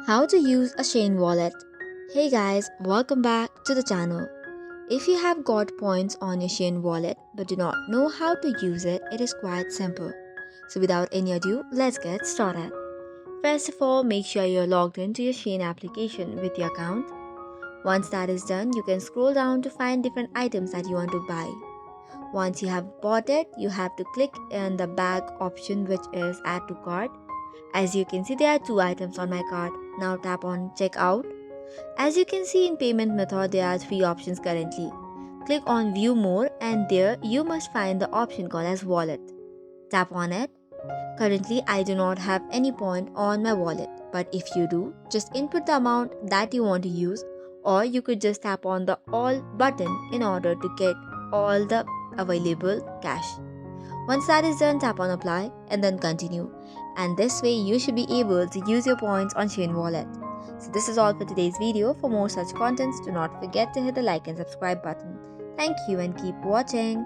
How to use a Shein wallet. Hey guys, welcome back to the channel. If you have got points on your Shein wallet but do not know how to use it, it is quite simple. So without any ado, let's get started. First of all, make sure you're logged into your Shein application with your account. Once that is done, you can scroll down to find different items that you want to buy. Once you have bought it, you have to click in the bag option, which is add to cart. As you can see, there are two items on my cart. Now tap on checkout. As you can see in payment method, there are three options currently. Click on view more and there you must find the option called as wallet. Tap on it. Currently, I do not have any point on my wallet, but if you do, just input the amount that you want to use, or you could just tap on the all button in order to get all the available cash. Once that is done, tap on apply and then continue. And this way you should be able to use your points on Shein Wallet. So this is all for today's video. For more such contents, do not forget to hit the like and subscribe button. Thank you and keep watching.